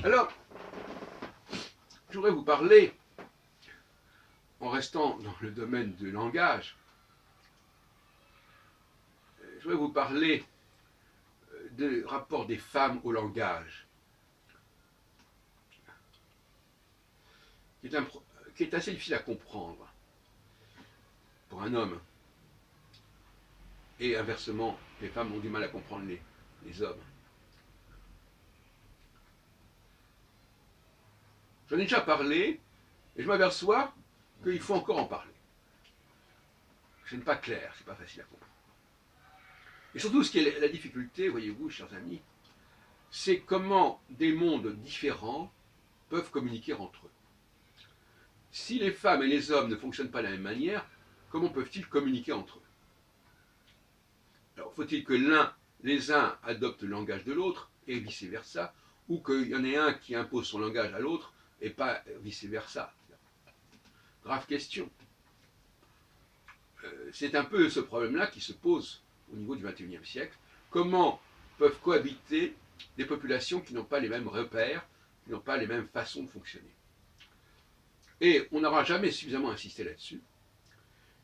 Alors, je voudrais vous parler, en restant dans le domaine du langage, je voudrais vous parler du rapport des femmes au langage, qui est assez difficile à comprendre pour un homme. Et inversement, les femmes ont du mal à comprendre les hommes. J'en ai déjà parlé, et je m'aperçois qu'il faut encore en parler. Ce n'est pas clair, c'est pas facile à comprendre. Et surtout, ce qui est la difficulté, voyez-vous, chers amis, c'est comment des mondes différents peuvent communiquer entre eux. Si les femmes et les hommes ne fonctionnent pas de la même manière, comment peuvent-ils communiquer entre eux? Alors, faut-il que les uns adoptent le langage de l'autre, et vice-versa, ou qu'il y en ait un qui impose son langage à l'autre, et pas vice-versa? Grave question. C'est un peu ce problème-là qui se pose au niveau du XXIe siècle. Comment peuvent cohabiter des populations qui n'ont pas les mêmes repères, qui n'ont pas les mêmes façons de fonctionner? Et on n'aura jamais suffisamment insisté là-dessus.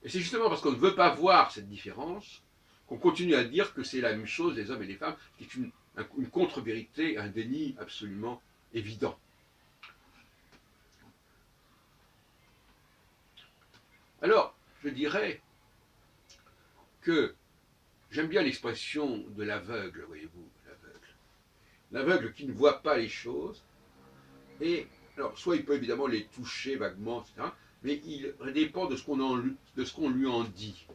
Et c'est justement parce qu'on ne veut pas voir cette différence qu'on continue à dire que c'est la même chose, les hommes et les femmes, qui est une contre-vérité, un déni absolument évident. Alors, je dirais que j'aime bien l'expression de l'aveugle, voyez-vous, l'aveugle. L'aveugle qui ne voit pas les choses, et alors, soit il peut évidemment les toucher vaguement, etc., mais il dépend de ce qu'on lui en dit.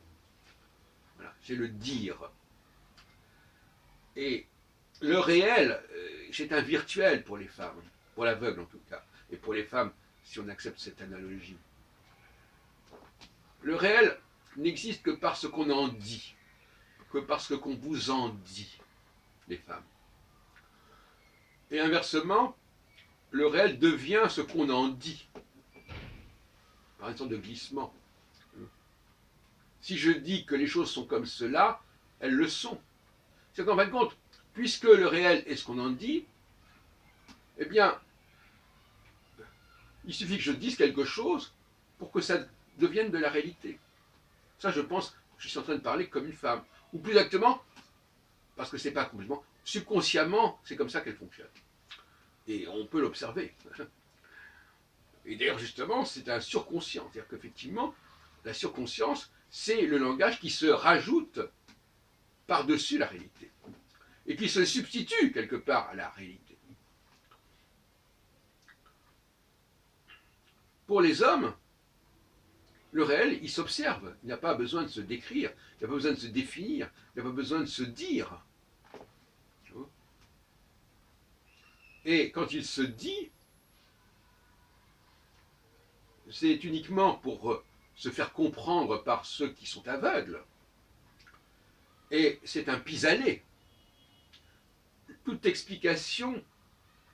Voilà, c'est le dire. Et le réel, c'est un virtuel pour les femmes, pour l'aveugle en tout cas, et pour les femmes, si on accepte cette analogie. Le réel n'existe que parce qu'on en dit, que parce qu'on vous en dit, les femmes. Et inversement, le réel devient ce qu'on en dit, par une sorte de glissement. Si je dis que les choses sont comme cela, elles le sont. C'est qu'en fin de compte, puisque le réel est ce qu'on en dit, eh bien, il suffit que je dise quelque chose pour que ça devienne de la réalité. Ça, je pense, je suis en train de parler comme une femme. Ou plus exactement, parce que c'est pas complètement, subconsciemment, c'est comme ça qu'elle fonctionne. Et on peut l'observer. Et d'ailleurs, justement, c'est un surconscient. C'est-à-dire qu'effectivement, la surconscience, c'est le langage qui se rajoute par-dessus la réalité. Et qui se substitue quelque part à la réalité. Pour les hommes, le réel, il s'observe. Il n'a pas besoin de se décrire, il n'a pas besoin de se définir, il n'a pas besoin de se dire. Et quand il se dit, c'est uniquement pour se faire comprendre par ceux qui sont aveugles. Et c'est un pis-aller. Toute explication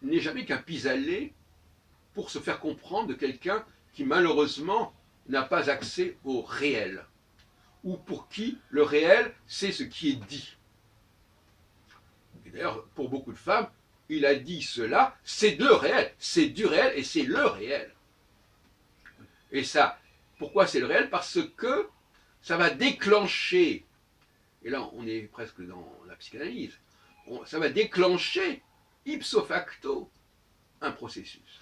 n'est jamais qu'un pis-aller pour se faire comprendre de quelqu'un qui malheureusement n'a pas accès au réel, ou pour qui le réel, c'est ce qui est dit. Et d'ailleurs, pour beaucoup de femmes, il a dit cela, c'est le réel, c'est du réel et c'est le réel. Et ça, pourquoi c'est le réel? Parce que ça va déclencher, et là on est presque dans la psychanalyse, ça va déclencher ipso facto un processus.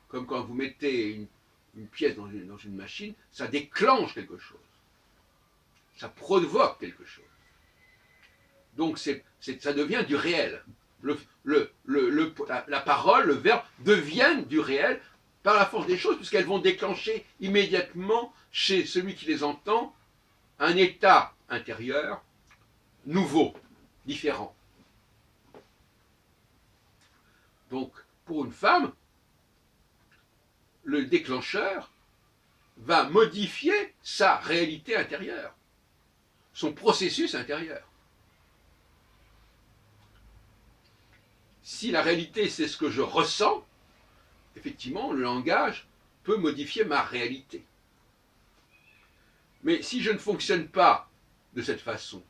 Comme quand vous mettez une pièce dans une machine, ça déclenche quelque chose. Ça provoque quelque chose. Donc ça devient du réel. La parole, le verbe deviennent du réel par la force des choses, puisqu'elles vont déclencher immédiatement chez celui qui les entend un état intérieur nouveau, différent. Donc, pour une femme, le déclencheur va modifier sa réalité intérieure, son processus intérieur. Si la réalité, c'est ce que je ressens, effectivement, le langage peut modifier ma réalité. Mais si je ne fonctionne pas de cette façon,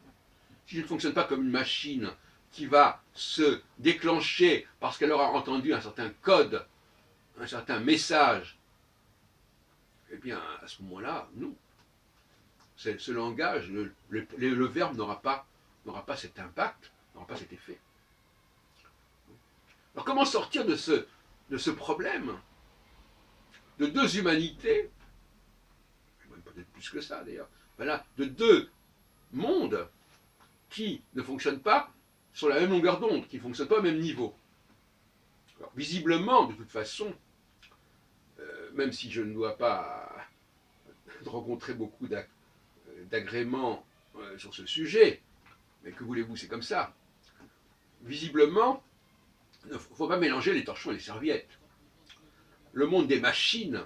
si je ne fonctionne pas comme une machine qui va se déclencher parce qu'elle aura entendu un certain code, un certain message, eh bien, à ce moment-là, non. Ce langage, le verbe n'aura pas cet impact, n'aura pas cet effet. Alors comment sortir de ce problème de deux humanités, peut-être plus que ça d'ailleurs, voilà, de deux mondes qui ne fonctionnent pas sur la même longueur d'onde, qui ne fonctionnent pas au même niveau. Alors, visiblement, de toute façon, même si je ne dois pas rencontrer beaucoup d'agréments sur ce sujet, mais que voulez-vous, c'est comme ça. Visiblement, il ne faut pas mélanger les torchons et les serviettes. Le monde des machines,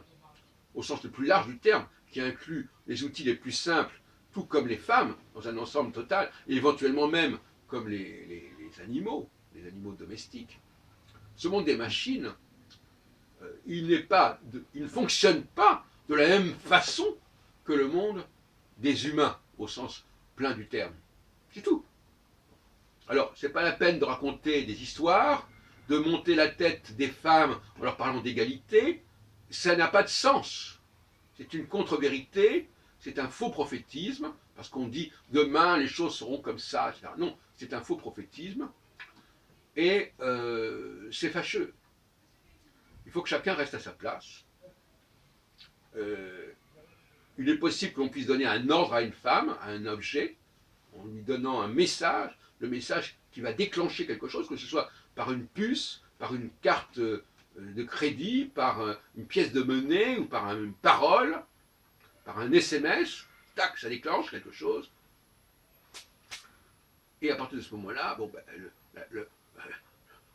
au sens le plus large du terme, qui inclut les outils les plus simples, tout comme les femmes, dans un ensemble total, et éventuellement même comme les animaux domestiques. Ce monde des machines, il ne fonctionne pas de la même façon que le monde des humains, au sens plein du terme. C'est tout. Alors, ce n'est pas la peine de raconter des histoires, de monter la tête des femmes en leur parlant d'égalité, ça n'a pas de sens. C'est une contre-vérité, c'est un faux prophétisme, parce qu'on dit demain les choses seront comme ça, etc. Non, c'est un faux prophétisme, et c'est fâcheux. Il faut que chacun reste à sa place. Il est possible que l'on puisse donner un ordre à une femme, à un objet, en lui donnant un message, le message qui va déclencher quelque chose, que ce soit par une puce, par une carte de crédit, par une pièce de monnaie ou par une parole, par un SMS, tac, ça déclenche quelque chose. Et à partir de ce moment-là, bon, ben,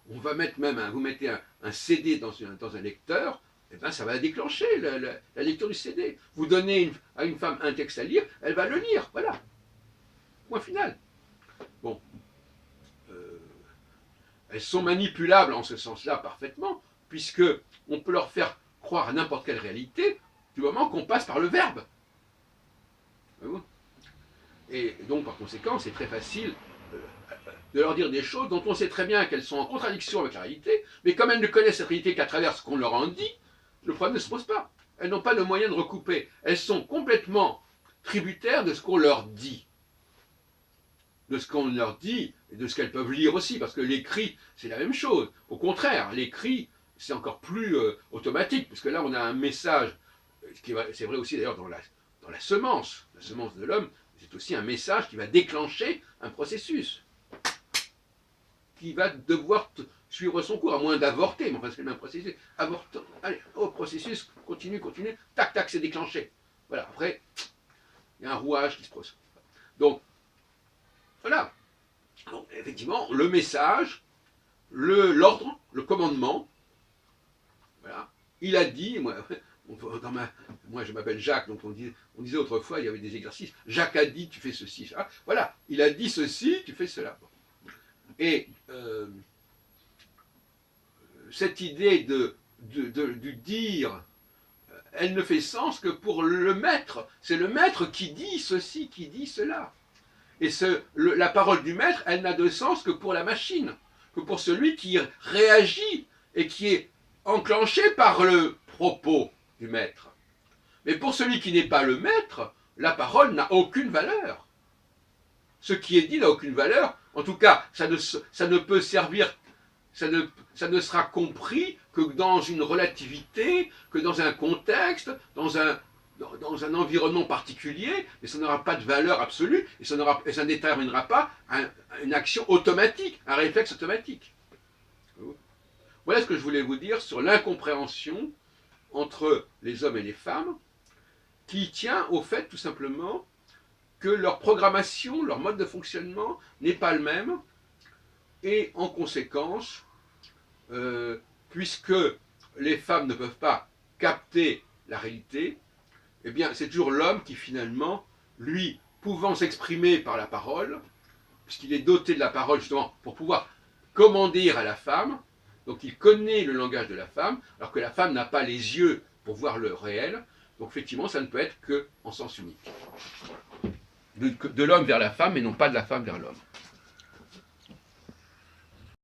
on va mettre même, vous mettez un CD dans un lecteur, et ben ça va déclencher la lecture du CD. Vous donnez à une femme un texte à lire, elle va le lire, voilà. Point final. Bon. Elles sont manipulables en ce sens-là parfaitement, puisque on peut leur faire croire à n'importe quelle réalité du moment qu'on passe par le verbe. Et donc, par conséquent, c'est très facile de leur dire des choses dont on sait très bien qu'elles sont en contradiction avec la réalité, mais comme elles ne connaissent cette réalité qu'à travers ce qu'on leur en dit, le problème ne se pose pas. Elles n'ont pas le moyen de recouper. Elles sont complètement tributaires de ce qu'on leur dit. De ce qu'on leur dit et de ce qu'elles peuvent lire aussi, parce que l'écrit, c'est la même chose. Au contraire, l'écrit, c'est encore plus automatique, parce que là, on a un message, c'est vrai aussi d'ailleurs dans la semence de l'homme, c'est aussi un message qui va déclencher un processus, qui va devoir suivre son cours, à moins d'avorter, mais enfin c'est le même processus, avortant, allez, au processus, continue, tac, tac, c'est déclenché. Voilà, après, il y a un rouage qui se procède. Donc, voilà. Donc, effectivement, le message, l'ordre, le commandement, voilà, il a dit, moi je m'appelle Jacques, donc on disait autrefois, il y avait des exercices, Jacques a dit, tu fais ceci, ça. Voilà, il a dit ceci, tu fais cela. Et cette idée du dire, elle ne fait sens que pour le maître. C'est le maître qui dit ceci, qui dit cela. Et la parole du maître, elle n'a de sens que pour la machine, que pour celui qui réagit et qui est enclenché par le propos du maître. Mais pour celui qui n'est pas le maître, la parole n'a aucune valeur. Ce qui est dit n'a aucune valeur. En tout cas, ça ne peut servir, ça ne sera compris que dans une relativité, que dans un contexte, dans un environnement particulier, mais ça n'aura pas de valeur absolue, et ça ne déterminera pas une action automatique, un réflexe automatique. Voilà ce que je voulais vous dire sur l'incompréhension entre les hommes et les femmes, qui tient au fait tout simplement que leur programmation, leur mode de fonctionnement n'est pas le même, et en conséquence, puisque les femmes ne peuvent pas capter la réalité, eh bien c'est toujours l'homme qui finalement, lui, pouvant s'exprimer par la parole, puisqu'il est doté de la parole justement pour pouvoir commander à la femme, donc il connaît le langage de la femme, alors que la femme n'a pas les yeux pour voir le réel, donc effectivement ça ne peut être qu'en sens unique. De l'homme vers la femme, mais non pas de la femme vers l'homme.